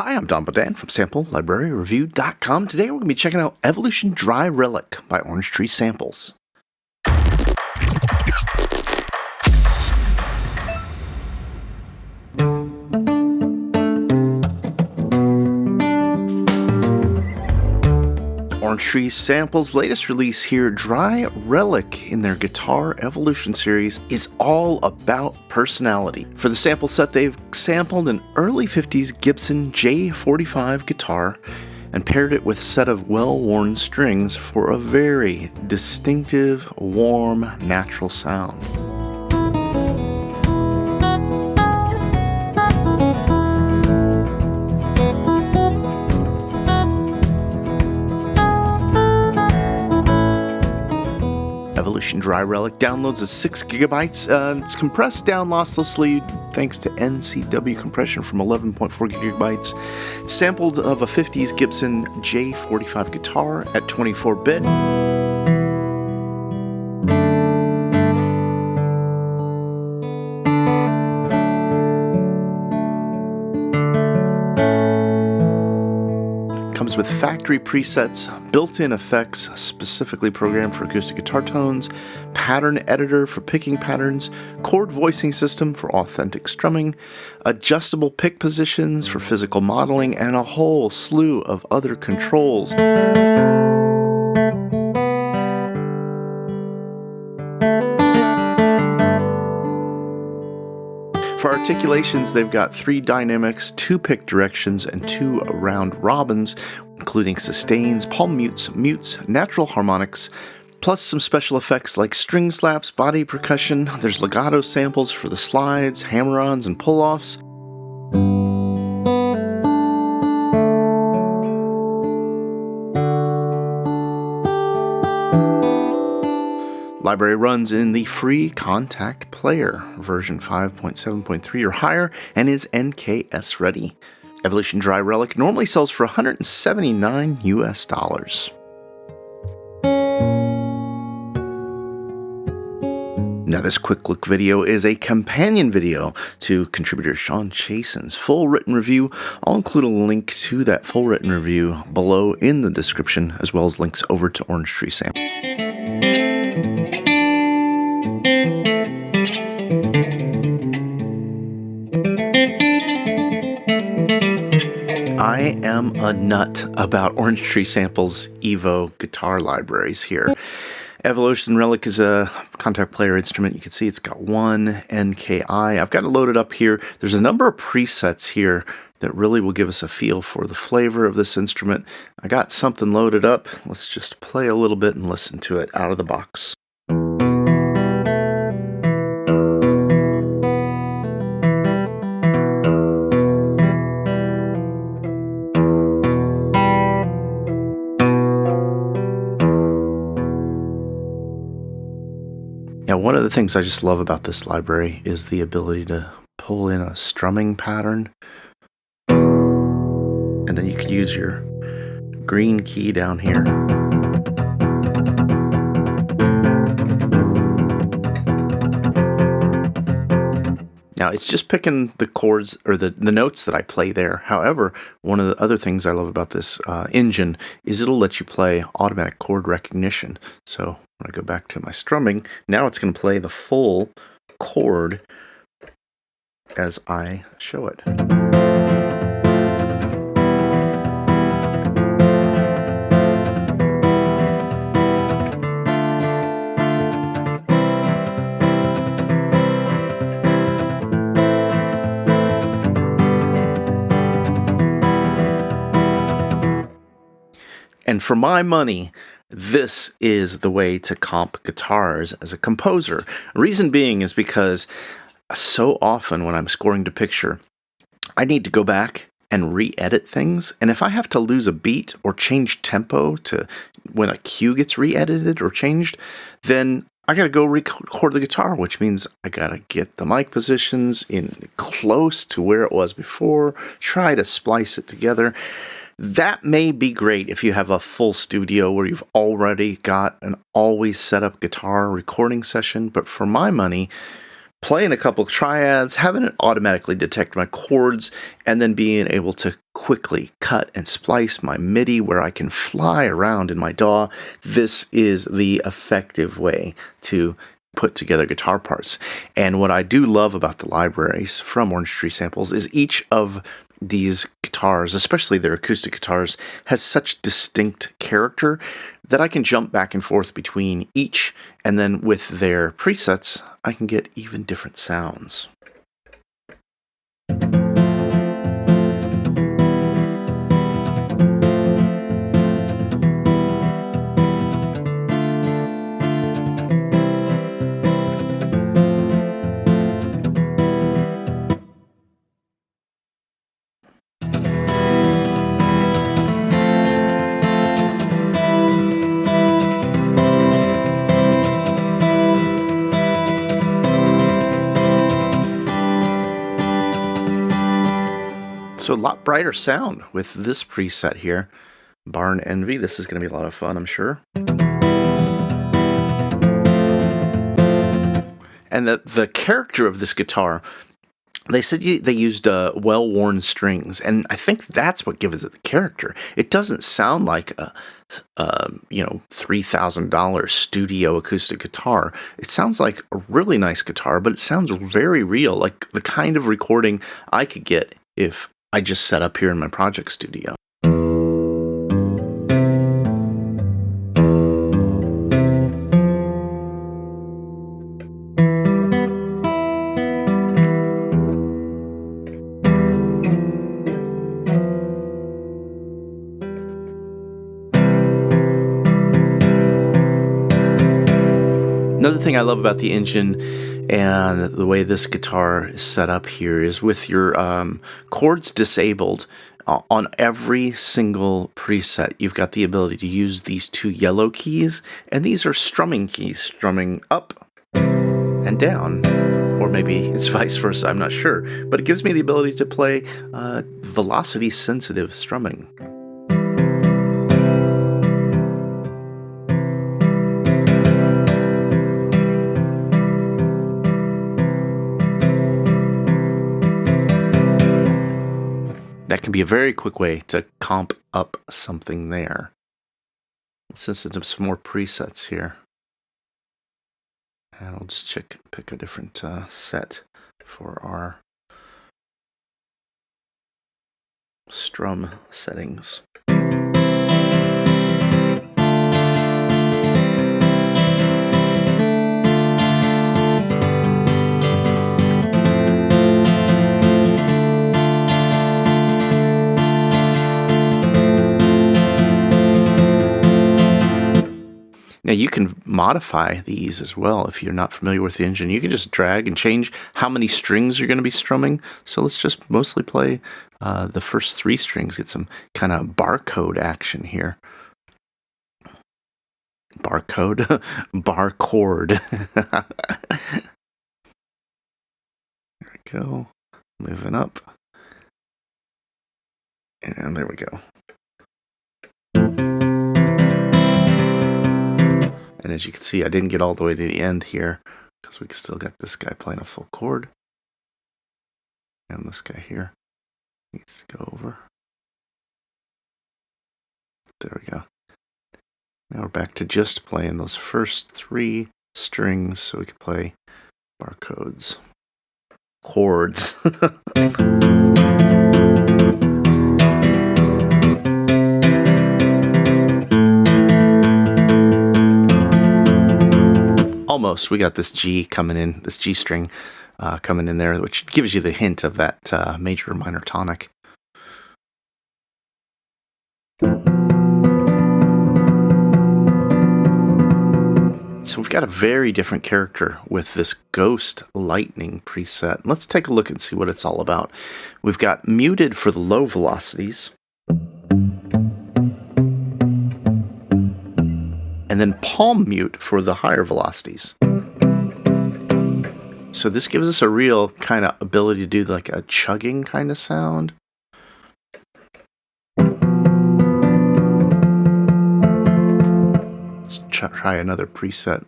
Hi, I'm Don Bodan from SampleLibraryReview.com. Today we're going to be checking out Evolution Dry Relic by Orange Tree Samples. Orange Tree Samples' latest release here, Dry Relic, in their Guitar Evolution series, is all about personality. For the sample set, they've sampled an early 50s Gibson J45 guitar and paired it with a set of well-worn strings for a very distinctive, warm, natural sound. Evolution Dry Relic downloads as 6 gigabytes. It's compressed down losslessly thanks to NCW compression from 11.4 gigabytes. It's sampled of a 50s Gibson J45 guitar at 24-bit. Comes with factory presets, built-in effects specifically programmed for acoustic guitar tones, pattern editor for picking patterns, chord voicing system for authentic strumming, adjustable pick positions for physical modeling, and a whole slew of other controls. For articulations, they've got 3 dynamics, 2 pick directions, and 2 round robins, including sustains, palm mutes, natural harmonics, plus some special effects like string slaps, body percussion. There's legato samples for the slides, hammer-ons, and pull-offs. Library runs in the free Kontakt player, version 5.7.3 or higher, and is NKS ready. Evolution Dry Relic normally sells for $179 US. Now, this quick look video is a companion video to contributor Sean Chason's full written review. I'll include a link to that full written review below in the description, as well as links over to Orange Tree Samples. I am a nut about Orange Tree Samples Evo guitar libraries here. Evolution Relic is a Kontakt player instrument. You can see it's got 1 NKI. I've got it loaded up here. There's a number of presets here that really will give us a feel for the flavor of this instrument. I got something loaded up. Let's just play a little bit and listen to it out of the box. Now, one of the things I just love about this library is the ability to pull in a strumming pattern, and then you can use your green key down here. Now, it's just picking the chords or the notes that I play there. However, one of the other things I love about this engine is it'll let you play automatic chord recognition. So when I go back to my strumming, now it's going to play the full chord as I show it. And for my money, this is the way to comp guitars as a composer. Reason being is because so often when I'm scoring to picture, I need to go back and re-edit things. And if I have to lose a beat or change tempo to when a cue gets re-edited or changed, then I got to go record the guitar, which means I got to get the mic positions in close to where it was before, try to splice it together. That may be great if you have a full studio where you've already got an always set up guitar recording session, but for my money, playing a couple of triads, having it automatically detect my chords, and then being able to quickly cut and splice my MIDI where I can fly around in my DAW. This is the effective way to put together guitar parts. And what I do love about the libraries from Orange Tree Samples is each of these guitars, especially their acoustic guitars, has such distinct character that I can jump back and forth between each, and then with their presets, I can get even different sounds. So a lot brighter sound with this preset here. Barn Envy. This is going to be a lot of fun, I'm sure. And the character of this guitar, they said they used well-worn strings, and I think that's what gives it the character. It doesn't sound like a $3,000 studio acoustic guitar. It sounds like a really nice guitar, but it sounds very real, like the kind of recording I could get if I just set up here in my project studio. Another thing I love about the engine and the way this guitar is set up here is with your chords disabled on every single preset, you've got the ability to use these two yellow keys, and these are strumming keys, strumming up and down, or maybe it's vice versa, I'm not sure, but it gives me the ability to play velocity sensitive strumming. That can be a very quick way to comp up something there. Let's listen to some more presets here. And I'll just pick a different set for our strum settings. Now you can modify these as well if you're not familiar with the engine. You can just drag and change how many strings you're going to be strumming. So let's just mostly play the first 3 strings, get some kind of barcode action here. Barcode, bar chord. There we go. Moving up. And there we go. And as you can see, I didn't get all the way to the end here because we still got this guy playing a full chord. And this guy here needs to go over. There we go. Now we're back to just playing those first 3 strings so we can play barcodes. Chords. Almost. We got this G coming in, this G string coming in there, which gives you the hint of that major or minor tonic. So we've got a very different character with this Ghost Lightning preset. Let's take a look and see what it's all about. We've got muted for the low velocities. And then palm mute for the higher velocities. So this gives us a real kind of ability to do like a chugging kind of sound. Let's try another preset.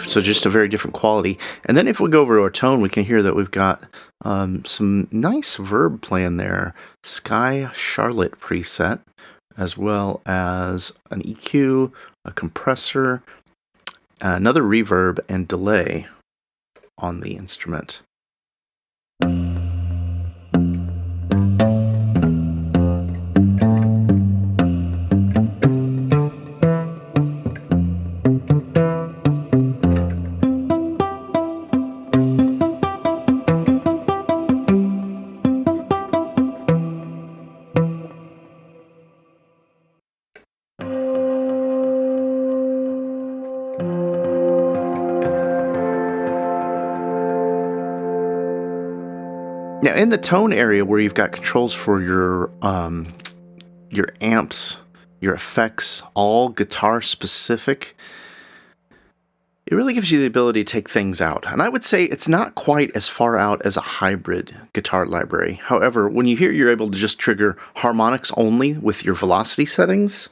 So just a very different quality. And then if we go over to our tone, we can hear that we've got some nice verb playing there. Sky Charlotte preset, as well as an EQ, a compressor, another reverb, and delay on the instrument. Now, in the tone area where you've got controls for your amps, your effects, all guitar specific, it really gives you the ability to take things out. And I would say it's not quite as far out as a hybrid guitar library. However, when you hear you're able to just trigger harmonics only with your velocity settings,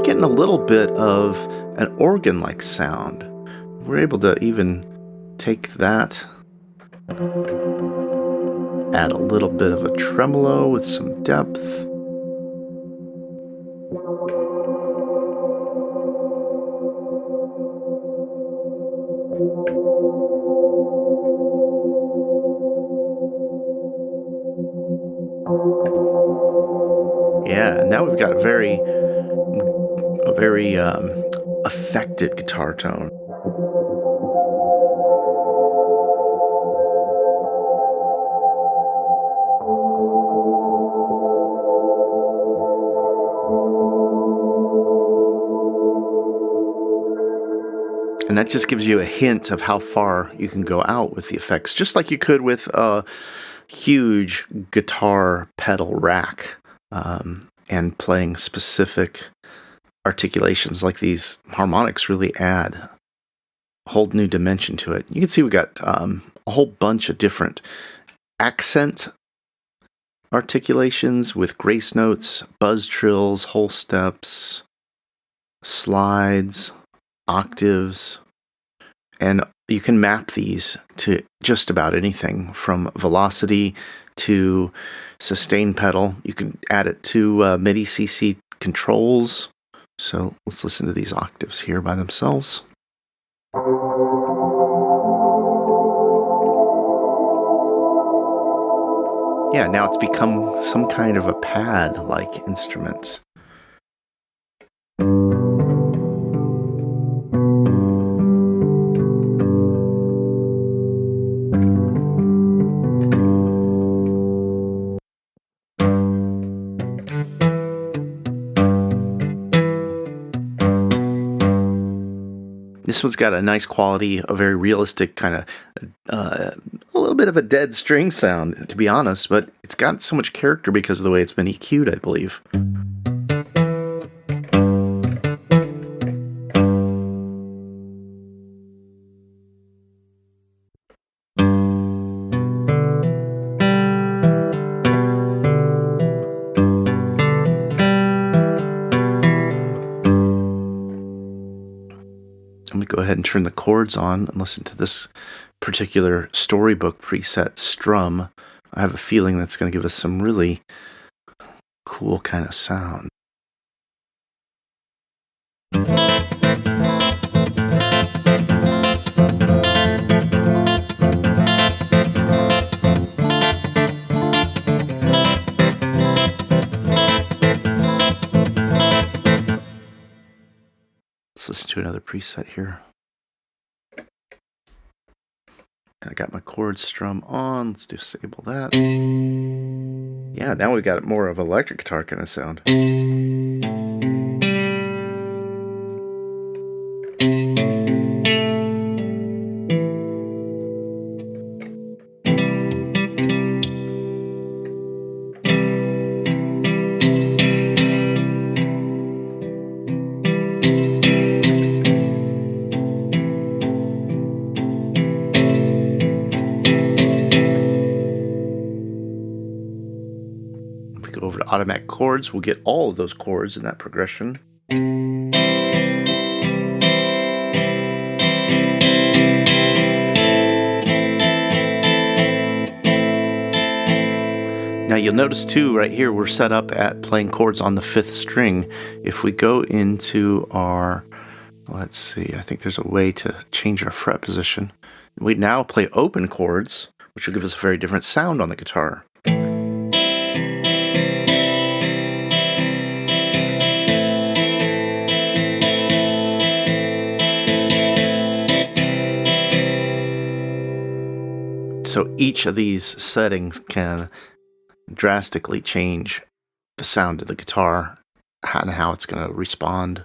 getting a little bit of an organ-like sound. We're able to even take that, add a little bit of a tremolo with some depth. Yeah, now we've got a very affected guitar tone. And that just gives you a hint of how far you can go out with the effects, just like you could with a huge guitar pedal rack, and playing specific articulations like these harmonics really add a whole new dimension to it. You can see we got a whole bunch of different accent articulations with grace notes, buzz trills, whole steps, slides, octaves, and you can map these to just about anything from velocity to sustain pedal. You can add it to MIDI CC controls. So let's listen to these octaves here by themselves. Yeah, now it's become some kind of a pad-like instrument. This one's got a nice quality, a very realistic kind of, a little bit of a dead string sound, to be honest, but it's got so much character because of the way it's been EQ'd, I believe. I'm going to go ahead and turn the chords on and listen to this particular storybook preset, Strum. I have a feeling that's going to give us some really cool kind of sound. Let's listen to another preset here. I got my chord strum on. Let's disable that. Yeah, now we got more of an electric guitar kind of sound. automatic chords, we'll get all of those chords in that progression. Now you'll notice too, right here, we're set up at playing chords on the 5th string. If we go into our, let's see, I think there's a way to change our fret position. We now play open chords, which will give us a very different sound on the guitar. So each of these settings can drastically change the sound of the guitar and how it's going to respond.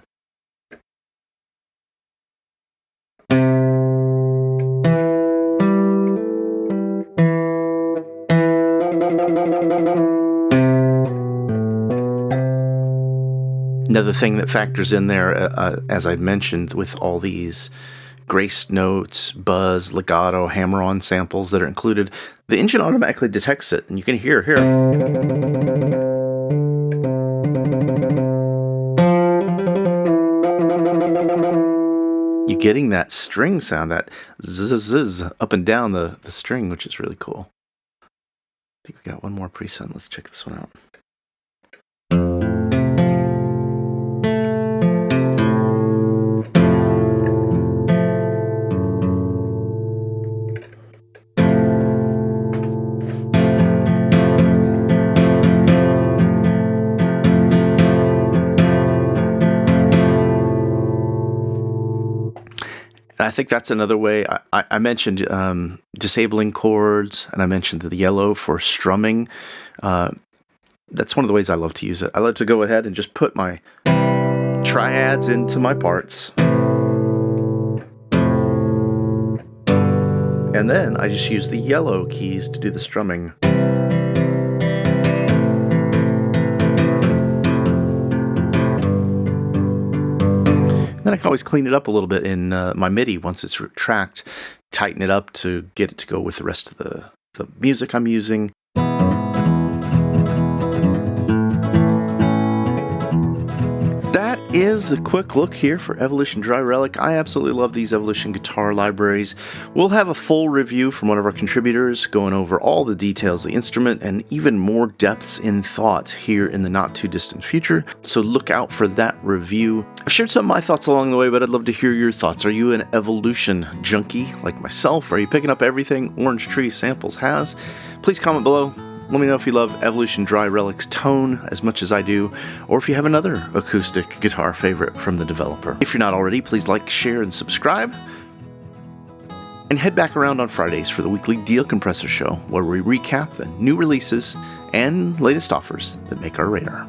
Another thing that factors in there, as I mentioned, with all these grace notes, buzz, legato, hammer-on samples that are included, the engine automatically detects it, and you can hear here. You're getting that string sound, that zzz up and down the string, which is really cool. I think we got one more preset. Let's check this one out. I think that's another way. I mentioned disabling chords, and I mentioned the yellow for strumming. That's one of the ways I love to use it. I love to go ahead and just put my triads into my parts. And then I just use the yellow keys to do the strumming. Then I can always clean it up a little bit in my MIDI once it's tracked, tighten it up to get it to go with the rest of the music I'm using. That is the quick look here for Evolution Dry Relic. I absolutely love these Evolution guitar libraries. We'll have a full review from one of our contributors going over all the details of the instrument and even more depths in thought here in the not too distant future. So look out for that review. I've shared some of my thoughts along the way, but I'd love to hear your thoughts. Are you an Evolution junkie like myself? Are you picking up everything Orange Tree Samples has? Please comment below. Let me know if you love Evolution Dry Relic's tone as much as I do, or if you have another acoustic guitar favorite from the developer. If you're not already, please like, share, and subscribe. And head back around on Fridays for the weekly Deal Compressor Show, where we recap the new releases and latest offers that make our radar.